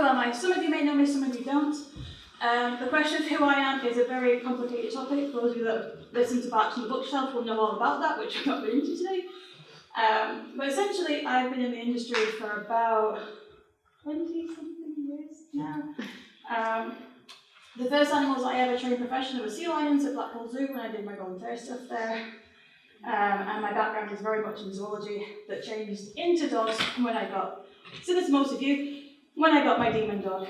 am I? Some of you may know me, some of you don't. The question of who I am is a very complicated topic. For those of you that have listened to Backs on the Bookshelf will know all about that, which I'm not going into today. But essentially, I've been in the industry for about 20-something years now. The first animals I ever trained professionally were sea lions at Blackpool Zoo when I did my volunteer stuff there. And my background is very much in zoology that changed into dogs when I got, similar to most of you, when I got my demon dog.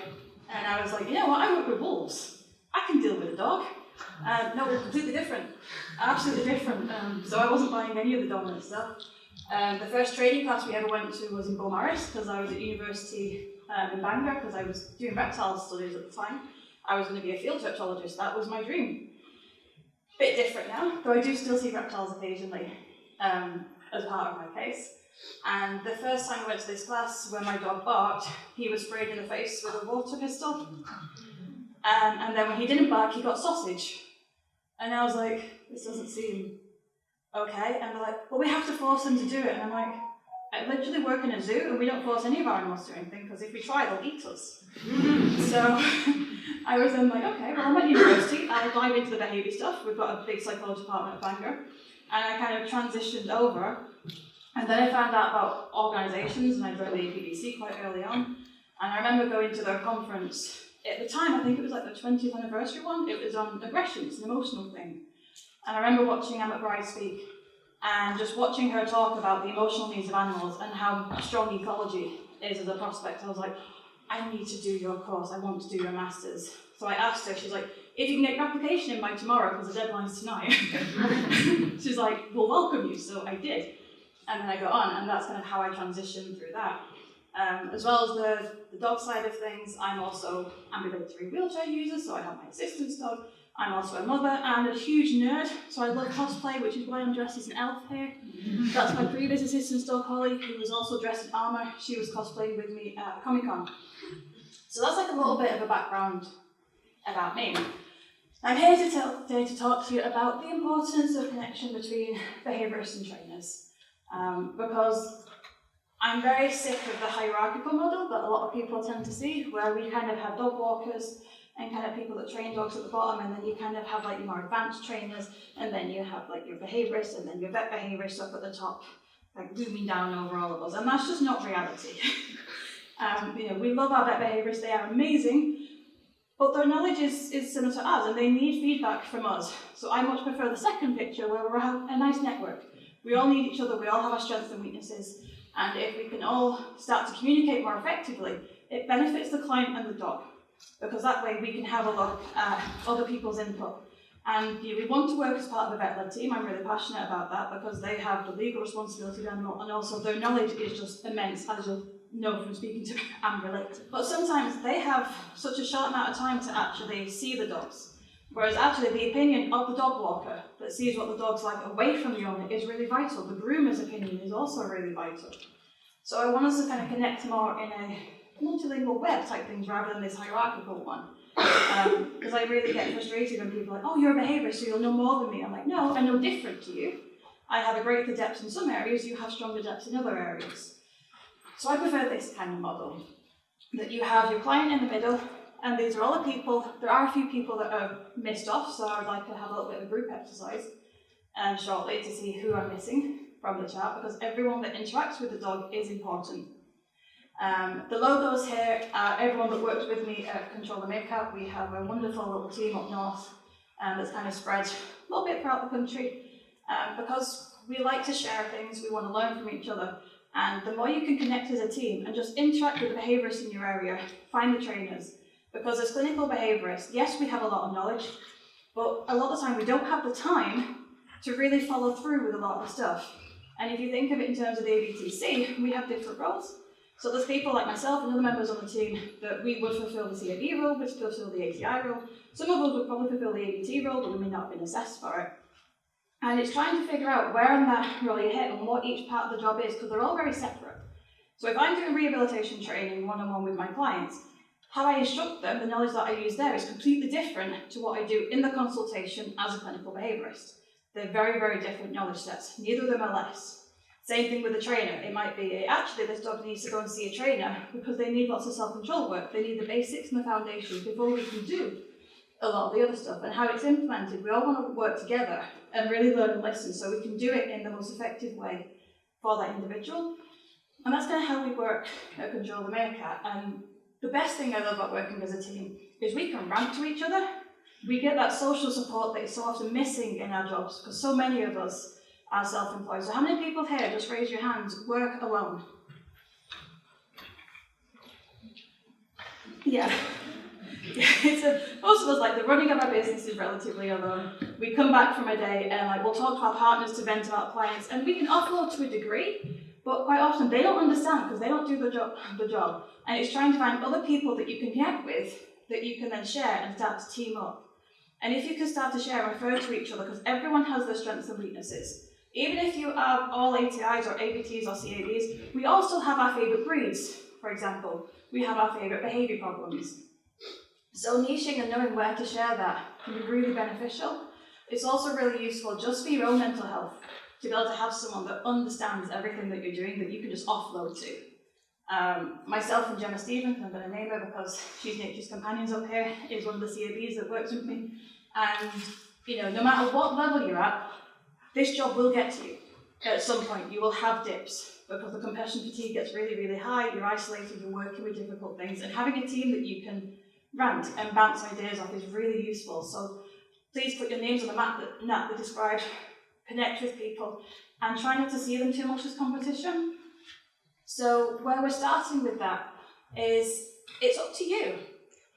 And I was like, you know what, I work with wolves. I can deal with a dog. No, we're completely different. Absolutely different. So I wasn't buying any of the dominant stuff. The first training class we ever went to was in Beaumaris because I was at university in Bangor because I was doing reptile studies at the time. I was going to be a field reptologist. That was my dream. Bit different now, though I do still see reptiles occasionally as part of my case. And the first time I went to this class, when my dog barked, he was sprayed in the face with a water pistol. And then when he didn't bark, he got sausage. And I was like, this doesn't seem okay. And they're like, well, we have to force him to do it. And I'm like, I literally work in a zoo and we don't force any of our animals to do anything because if we try, they'll eat us. So I was then like, okay, well, I'm at university. I'll dive into the behaviour stuff. We've got a big psychology department at Bangor. And I kind of transitioned over. And then I found out about organisations and I joined the APDC quite early on. And I remember going to their conference. At the time, I think it was like the 20th anniversary one. It was on aggression, it's an emotional thing. And I remember watching Emma Bride speak and just watching her talk about the emotional needs of animals and how strong ecology is as a prospect. I was like, I need to do your course, I want to do your masters. So I asked her, she's like, if you can get your application in by tomorrow, because the deadline's tonight. She's like, we'll welcome you, so I did. And then I got on, and that's kind of how I transitioned through that. As well as the dog side of things, I'm also ambulatory wheelchair user, so I have my assistance dog. I'm also a mother and a huge nerd, so I love cosplay, which is why I'm dressed as an elf here. That's my previous assistance dog, Holly, who was also dressed in armour. She was cosplaying with me at Comic-Con. So that's like a little bit of a background about me. I'm here today to talk to you about the importance of connection between behaviourists and trainers. Because I'm very sick of the hierarchical model that a lot of people tend to see, where we kind of have dog walkers and kind of people that train dogs at the bottom, and then you kind of have like your more advanced trainers, and then you have like your behaviourists, and then your vet behaviourists up at the top, like looming down over all of us, and that's just not reality. We love our vet behaviourists, they are amazing, but their knowledge is similar to us, and they need feedback from us. So I much prefer the second picture, where we have a nice network. We all need each other, we all have our strengths and weaknesses, and if we can all start to communicate more effectively, it benefits the client and the dog, because that way we can have a look at other people's input. And we want to work as part of a vet-led team. I'm really passionate about that because they have the legal responsibility and also their knowledge is just immense, as you'll know from speaking to and relate. But sometimes they have such a short amount of time to actually see the dogs. Whereas actually the opinion of the dog walker that sees what the dog's like away from the owner is really vital. The groomer's opinion is also really vital. So I want us to kind of connect more in a multilingual web type things rather than this hierarchical one. Because I really get frustrated when people are like, oh, you're a behaviourist, so you'll know more than me. I'm like, no, I'm no different to you. I have a greater depth in some areas, you have stronger depth in other areas. So I prefer this kind of model, that you have your client in the middle, and these are all the people. There are a few people that are missed off, so I would like to have a little bit of a group exercise shortly to see who I'm missing from the chart, because everyone that interacts with the dog is important. The logos here are everyone that works with me at Control the Meerkat. We have a wonderful little team up north that's kind of spread a little bit throughout the country because we like to share things, we want to learn from each other, and the more you can connect as a team and just interact with the behaviourists in your area, find the trainers, because as clinical behaviourists, yes, we have a lot of knowledge, but a lot of the time we don't have the time to really follow through with a lot of stuff. And if you think of it in terms of the ABTC, we have different roles. So there's people like myself and other members on the team that we would fulfill the CAB role, would fulfill the ATI role. Some of us would probably fulfill the ABT role, but we may not have been assessed for it. And it's trying to figure out where in that role you hit and what each part of the job is, because they're all very separate. So if I'm doing rehabilitation training one-on-one with my clients, how I instruct them, the knowledge that I use there is completely different to what I do in the consultation as a clinical behaviourist. They're very, very different knowledge sets. Neither of them are less. Same thing with a trainer. It might be, actually, this dog needs to go and see a trainer because they need lots of self-control work. They need the basics and the foundations before we can do a lot of the other stuff. And how it's implemented, we all want to work together and really learn and listen so we can do it in the most effective way for that individual. And that's kind of how we work at Control the Meerkat. And the best thing I love about working as a team is we can rant to each other. We get that social support that is so often missing in our jobs because so many of us are self-employed. So how many people here, just raise your hands, work alone? Yeah. Most of us, like, the running of our business is relatively alone. We come back from a day and we'll talk to our partners to vent about clients, and we can offload to a degree, but quite often they don't understand because they don't do the job. And it's trying to find other people that you can connect with that you can then share and start to team up. And if you can start to share and refer to each other, because everyone has their strengths and weaknesses. Even if you are all ATIs or ABTs or CABs, we all still have our favourite breeds, for example. We have our favourite behaviour problems. So niching and knowing where to share that can be really beneficial. It's also really useful just for your own mental health, to be able to have someone that understands everything that you're doing that you can just offload to. Myself and Gemma Stevens, I'm going to name her because she's Nature's Companions up here, is one of the CABs that works with me. And no matter what level you're at, this job will get to you. At some point, you will have dips because the compassion fatigue gets really, really high. You're isolated, you're working with difficult things, and having a team that you can rant and bounce ideas off is really useful. So please put your names on the map that describe, connect with people, and try not to see them too much as competition. So where we're starting with that is it's up to you.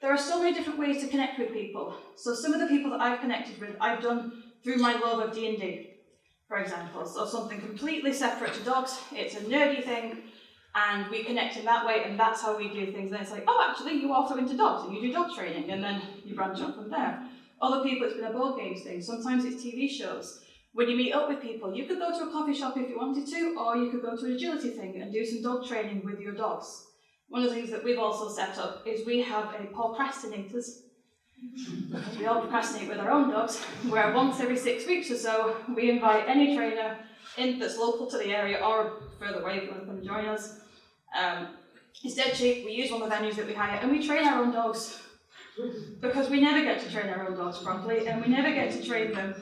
There are so many different ways to connect with people. So some of the people that I've connected with, I've done through my love of D&D. For example, so something completely separate to dogs, it's a nerdy thing, and we connect in that way, and that's how we do things. And it's like, oh, actually, you also into dogs, and you do dog training, and then you branch off from there. Other people, it's been a board games thing. Sometimes it's TV shows. When you meet up with people, you could go to a coffee shop if you wanted to, or you could go to an agility thing and do some dog training with your dogs. One of the things that we've also set up is we have a procrastinators, because we all procrastinate with our own dogs, where once every 6 weeks or so, we invite any trainer in that's local to the area or further away if you want to come and join us. It's dead cheap. We use one of the venues that we hire, and we train our own dogs because we never get to train our own dogs properly, and we never get to train them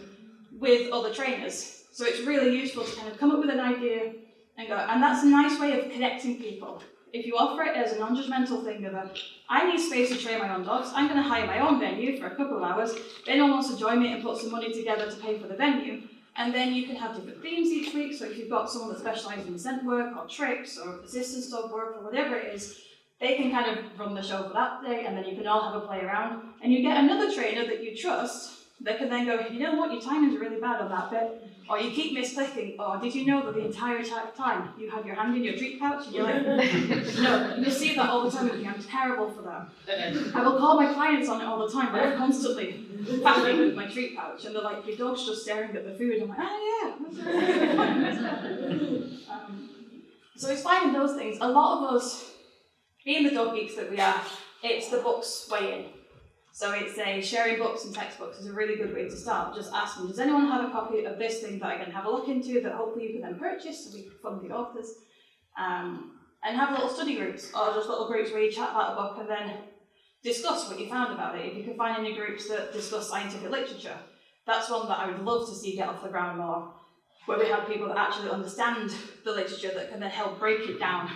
with other trainers. So it's really useful to kind of come up with an idea and go, and that's a nice way of connecting people. If you offer it as a non-judgmental thing of I need space to train my own dogs, I'm going to hire my own venue for a couple of hours, then anyone wants to join me and put some money together to pay for the venue, and then you can have different themes each week. So if you've got someone that specialises in scent work or tricks or assistance dog work or whatever it is, they can kind of run the show for that day, and then you can all have a play around, and you get another trainer that you trust that can then go, you know what, your timing's really bad on that bit, or you keep misclicking, or did you know that the entire time you had your hand in your treat pouch, and you're like, no, you'll see that all the time with me, I'm terrible for that. I will call my clients on it all the time, but I'm constantly faffing with my treat pouch, and they're like, your dog's just staring at the food, I'm like, so it's finding those things. A lot of us, being the dog geeks that we are, it's the books way in. So it's sharing books and textbooks is a really good way to start. Just asking, does anyone have a copy of this thing that I can have a look into that hopefully you can then purchase so we can fund the authors? And have little study groups, or just little groups where you chat about a book and then discuss what you found about it. If you can find any groups that discuss scientific literature, that's one that I would love to see get off the ground more, where we have people that actually understand the literature that can then help break it down.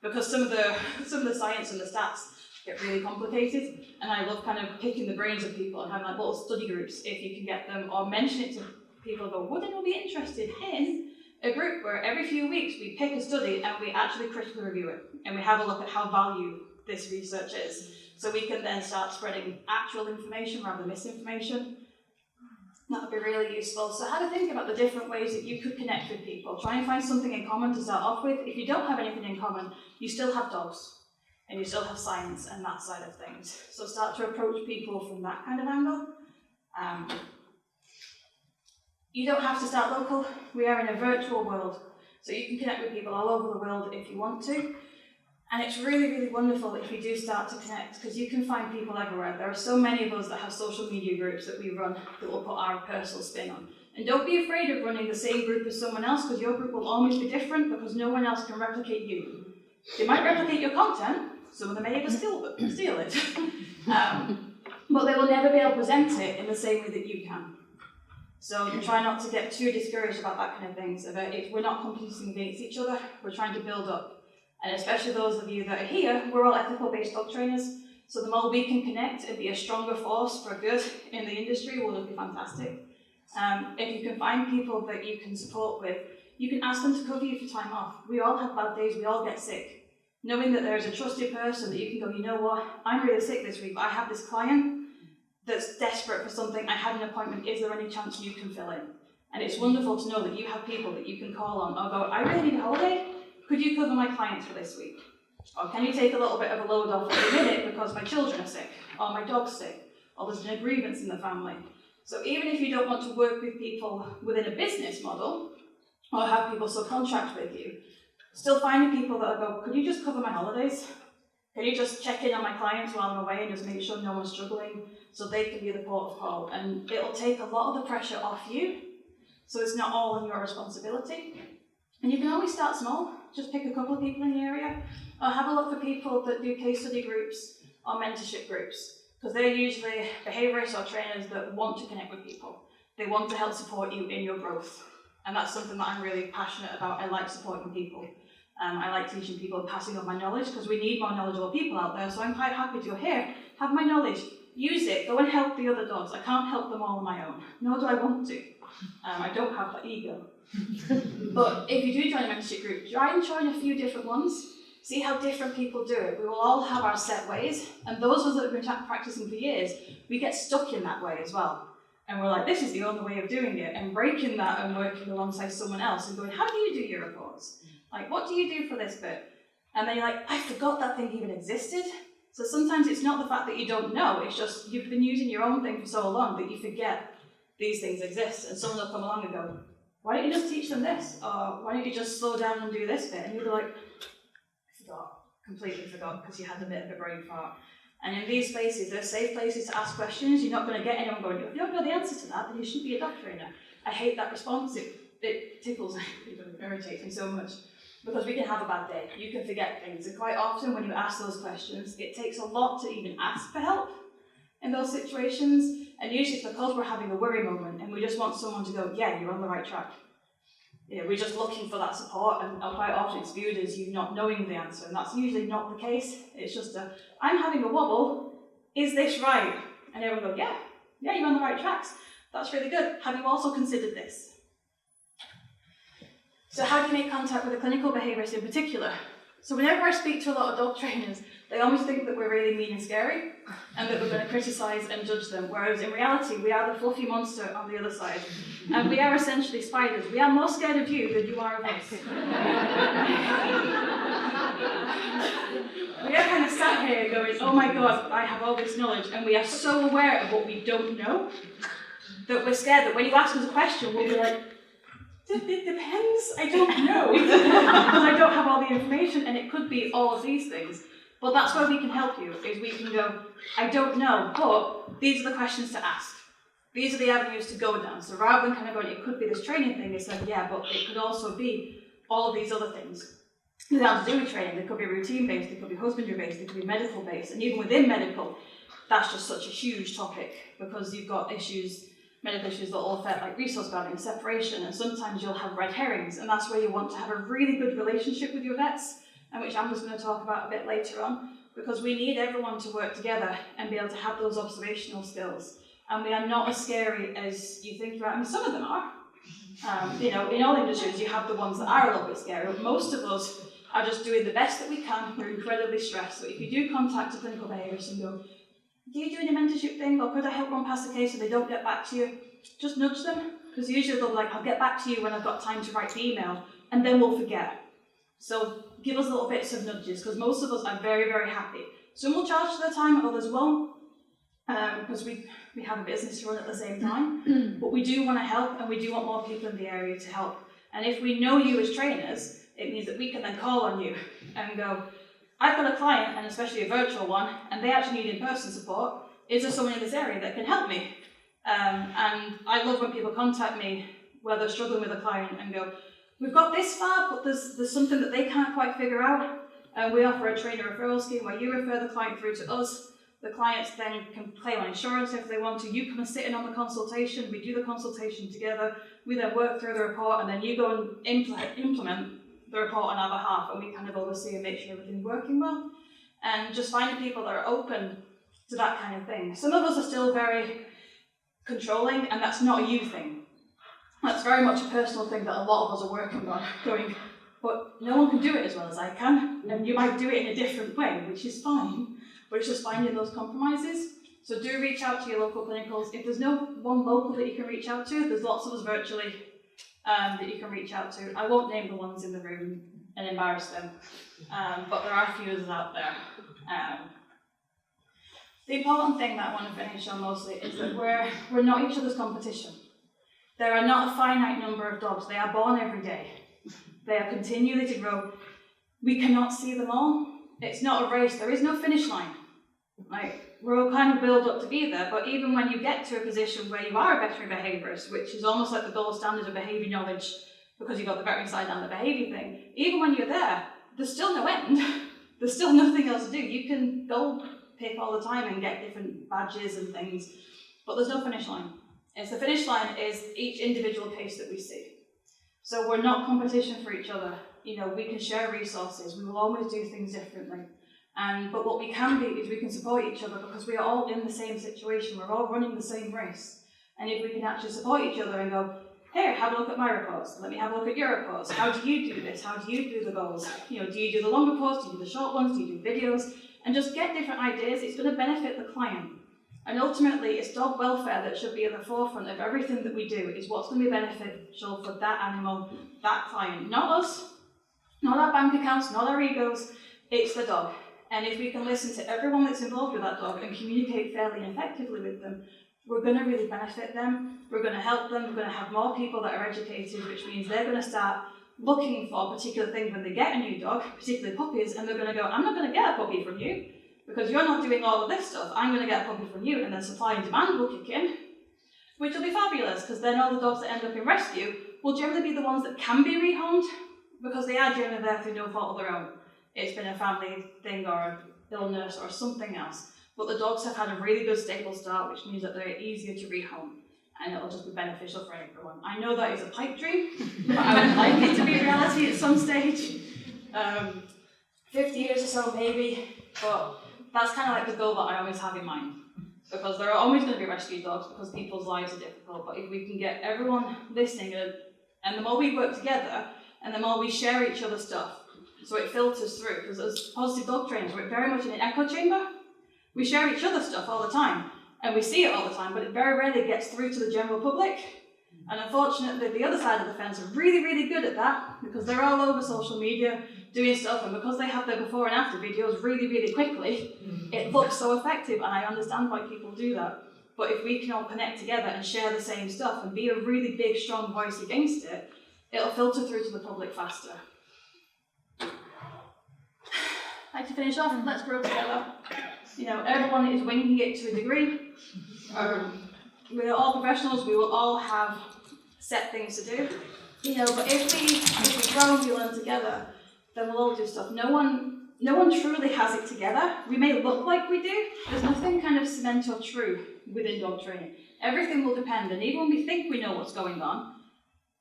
Because some of the science and the stats get really complicated, and I love kind of picking the brains of people and having like little study groups if you can get them, or mention it to people and go, would anyone be interested in a group where every few weeks we pick a study and we actually critically review it, and we have a look at how valued this research is, so we can then start spreading actual information rather than misinformation. That would be really useful. So have a think about the different ways that you could connect with people. Try and find something in common to start off with. If you don't have anything in common, you still have dogs, and you still have science and that side of things. So start to approach people from that kind of angle. You don't have to start local. We are in a virtual world, so you can connect with people all over the world if you want to. And it's really, really wonderful if you do start to connect, because you can find people everywhere. There are so many of us that have social media groups that we run that will put our personal spin on. And don't be afraid of running the same group as someone else, because your group will always be different, because no one else can replicate you. They might replicate your content, some of them may even steal it, but they will never be able to present it in the same way that you can. So try not to get too discouraged about that kind of things. We're not competing against each other, we're trying to build up. And especially those of you that are here, we're all ethical-based dog trainers, so the more we can connect and be a stronger force for good in the industry will just be fantastic. If you can find people that you can support with, you can ask them to cover you for time off. We all have bad days, we all get sick. Knowing that there's a trusted person that you can go, you know what, I'm really sick this week, but I have this client that's desperate for something, I had an appointment, is there any chance you can fill in? And it's wonderful to know that you have people that you can call on or go, I really need a holiday, could you cover my clients for this week? Or can you take a little bit of a load off for a minute because my children are sick, or my dog's sick, or there's a grievance in the family. So even if you don't want to work with people within a business model, or have people subcontract with you, still finding people that go, could you just cover my holidays? Can you just check in on my clients while I'm away and just make sure no one's struggling so they can be the port of call? And it'll take a lot of the pressure off you, so it's not all on your responsibility. And you can always start small, just pick a couple of people in the area, or have a look for people that do case study groups or mentorship groups, because they're usually behaviourists or trainers that want to connect with people. They want to help support you in your growth. And that's something that I'm really passionate about. I like supporting people. I like teaching people and passing on my knowledge, because we need more knowledgeable people out there. So I'm quite happy to go, here, have my knowledge, use it, go and help the other dogs. I can't help them all on my own, nor do I want to. I don't have that ego. But if you do join a mentorship group, try and join a few different ones. See how different people do it. We will all have our set ways, and those of us that have been practicing for years, we get stuck in that way as well. And we're like, this is the only way of doing it, and breaking that and working alongside someone else and going, how do you do your reports? Like, what do you do for this bit? And then you're like, I forgot that thing even existed. So sometimes it's not the fact that you don't know, it's just you've been using your own thing for so long that you forget these things exist, and someone will come along and go, why don't you just teach them this? Or why don't you just slow down and do this bit? And you'll be like, I forgot, completely forgot, because you had a bit of a brain fart. And in these places, they're safe places to ask questions. You're not going to get anyone going, if you don't know the answer to that, then you shouldn't be a dog trainer. I hate that response. It tickles me, it irritates me so much. Because we can have a bad day, you can forget things, and quite often when you ask those questions, it takes a lot to even ask for help in those situations, and usually it's because we're having a worry moment and we just want someone to go, yeah, you're on the right track. Yeah, we're just looking for that support, and quite often it's viewed as you not knowing the answer, and that's usually not the case. It's just I'm having a wobble, is this right? And everyone goes, yeah, you're on the right tracks. That's really good. Have you also considered this? So how do you make contact with a clinical behaviourist in particular? So whenever I speak to a lot of dog trainers, they always think that we're really mean and scary, and that we're going to criticise and judge them, whereas in reality, we are the fluffy monster on the other side. And we are essentially spiders. We are more scared of you than you are of us. We are kind of sat here going, oh my God, I have all this knowledge, and we are so aware of what we don't know, that we're scared that when you ask us a question, we'll be like, it depends, I don't know, because I don't have all the information, and it could be all of these things. But that's where we can help you, is we can go, I don't know, but these are the questions to ask. These are the avenues to go down. So rather than kind of going, it could be this training thing, it's like, yeah, but it could also be all of these other things. They have to do with training. They could be routine-based, they could be husbandry-based, they could be medical-based, and even within medical, that's just such a huge topic, because you've got medical issues that all affect like resource bounding, separation, and sometimes you'll have red herrings, and that's where you want to have a really good relationship with your vets, and which Amber's going to talk about a bit later on, because we need everyone to work together and be able to have those observational skills. And we are not as scary as you think about. I mean, some of them are. In all industries, you have the ones that are a little bit scary, but most of us are just doing the best that we can. We're incredibly stressed. So if you do contact a clinical behaviourist and go, do you do any mentorship thing, or could I help run past the case so they don't get back to you? Just nudge them, because usually they'll be like, I'll get back to you when I've got time to write the email, and then we'll forget. So give us little bits of nudges, because most of us are very, very happy. Some will charge for their time, others won't, because we have a business to run at the same time. But we do want to help, and we do want more people in the area to help. And if we know you as trainers, it means that we can then call on you and go, I've got a client, and especially a virtual one, and they actually need in-person support. Is there someone in this area that can help me? And I love when people contact me where they're struggling with a client and go, we've got this far, but there's something that they can't quite figure out. And we offer a trainer referral scheme where you refer the client through to us. The clients then can claim on insurance if they want to. You come and sit in on the consultation. We do the consultation together. We then work through the report, and then you go and implement the report on our behalf, and we kind of oversee and make sure everything's working well. And just finding people that are open to that kind of thing. Some of us are still very controlling, and that's not a you thing. That's very much a personal thing that a lot of us are working on, going, but no one can do it as well as I can, and you might do it in a different way, which is fine, but it's just finding those compromises. So do reach out to your local clinicals. If there's no one local that you can reach out to, there's lots of us virtually that you can reach out to. I won't name the ones in the room and embarrass them, but there are a few of us out there. The important thing that I want to finish on mostly is that we're not each other's competition. There are not a finite number of dogs. They are born every day. They are continually to grow. We cannot see them all. It's not a race. There is no finish line. Like, we're all kind of built up to be there, but even when you get to a position where you are a veterinary behaviourist, which is almost like the gold standard of behaviour knowledge, because you've got the veterinary side and the behaviour thing, even when you're there, there's still no end. There's still nothing else to do. You can go pick all the time and get different badges and things, but there's no finish line. The finish line is each individual case that we see. So we're not competition for each other. You know, we can share resources. We will always do things differently. But what we can be is we can support each other because we are all in the same situation. We're all running the same race. And if we can actually support each other and go, here, have a look at my reports. Let me have a look at your reports. How do you do this? How do you do the goals? You know, do you do the long reports? Do you do the short ones? Do you do videos? And just get different ideas. It's going to benefit the client. And ultimately, it's dog welfare that should be at the forefront of everything that we do, is what's going to be beneficial for that animal, that client. Not us, not our bank accounts, not our egos. It's the dog. And if we can listen to everyone that's involved with that dog and communicate fairly and effectively with them, we're going to really benefit them, we're going to help them, we're going to have more people that are educated, which means they're going to start looking for particular things when they get a new dog, particularly puppies, and they're going to go, I'm not going to get a puppy from you, because you're not doing all of this stuff. I'm going to get a puppy from you, and then supply and demand will kick in, which will be fabulous, because then all the dogs that end up in rescue will generally be the ones that can be rehomed, because they are generally there through no fault of their own. It's been a family thing or an illness or something else. But the dogs have had a really good stable start, which means that they're easier to rehome, and it'll just be beneficial for everyone. I know that is a pipe dream, but I would like it to be reality at some stage. 50 years or so maybe, but that's kind of like the goal that I always have in mind. Because there are always going to be rescue dogs because people's lives are difficult, but if we can get everyone listening, and the more we work together, and the more we share each other's stuff, so it filters through, because as positive dog trainers, we're very much in an echo chamber. We share each other's stuff all the time, and we see it all the time, but it very rarely gets through to the general public. And unfortunately, the other side of the fence are really, really good at that, because they're all over social media doing stuff, and because they have their before and after videos really, really quickly, it looks so effective, and I understand why people do that. But if we can all connect together and share the same stuff and be a really big, strong voice against it, it'll filter through to the public faster. I'd like to finish off, let's grow together. You know, everyone is winging it to a degree. We're all professionals, we will all have set things to do. You know, but if we grow and we learn together, then we'll all do stuff. No one truly has it together. We may look like we do. There's nothing kind of cement or true within dog training. Everything will depend, and even when we think we know what's going on,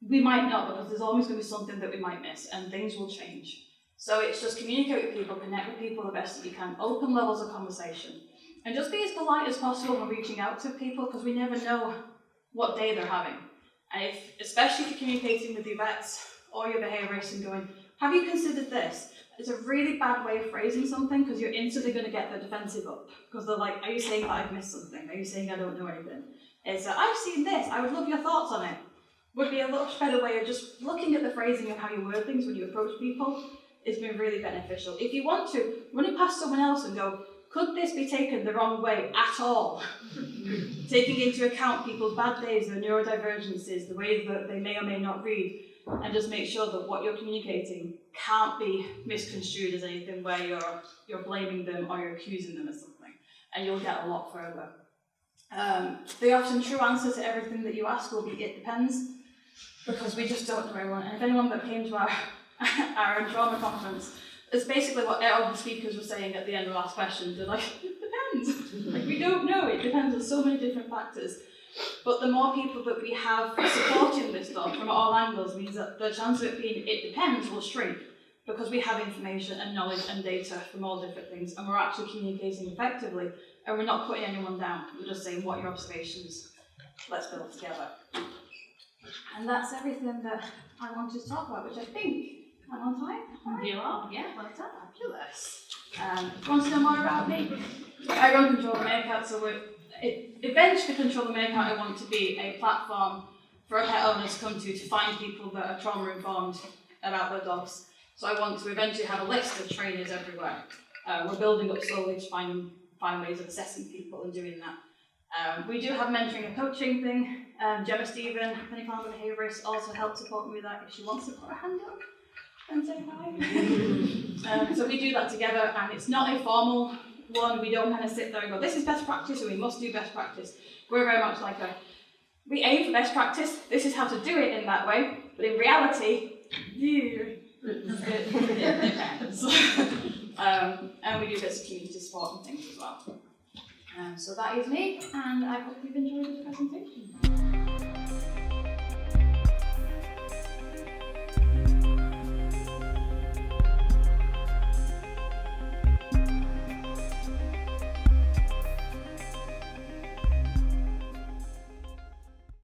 we might not, because there's always going to be something that we might miss, and things will change. So it's just communicate with people, connect with people the best that you can, open levels of conversation, and just be as polite as possible when reaching out to people, because we never know what day they're having. And especially if you're communicating with your vets or your behaviourists and going, have you considered this? It's a really bad way of phrasing something, because you're instantly going to get the defensive up, because they're like, are you saying that I've missed something? Are you saying I don't know anything? It's I've seen this, I would love your thoughts on it. Would be a much better way of just looking at the phrasing and how you word things when you approach people. It's been really beneficial. If you want to, run it past someone else and go, could this be taken the wrong way at all? Taking into account people's bad days, their neurodivergences, the ways that they may or may not read, and just make sure that what you're communicating can't be misconstrued as anything where you're blaming them or you're accusing them of something, and you'll get a lot further. The often true answer to everything that you ask will be it depends, because we just don't know everyone. And if anyone that came to our trauma conference, it's basically what all the speakers were saying at the end of the last question. They're like, it depends. Like, we don't know. It depends on so many different factors. But the more people that we have supporting this though, from all angles, means that the chance of it being it depends will shrink, because we have information and knowledge and data from all different things, and we're actually communicating effectively, and we're not putting anyone down. We're just saying, what are your observations? Let's build together. And that's everything that I wanted to talk about, which I think I'm on time. You are, yeah. Well done, fabulous. If you want to know more about me, I run Control the Makeout, so eventually Control the Makeout I want to be a platform for pet owners to come to find people that are trauma informed about their dogs. So I want to eventually have a list of trainers everywhere. We're building up slowly to find ways of assessing people and doing that. We do have mentoring and coaching thing. Gemma Stephen, clinical behaviourist, also helped support me with that if she wants to put her hand up and say hi. So we do that together, and it's not a formal one. We don't kind of sit there and go, this is best practice, or we must do best practice. We're very much like we aim for best practice, this is how to do it in that way, but in reality, it depends. And we do bits of community support and things as well. So that is me, and I hope you've enjoyed this presentation.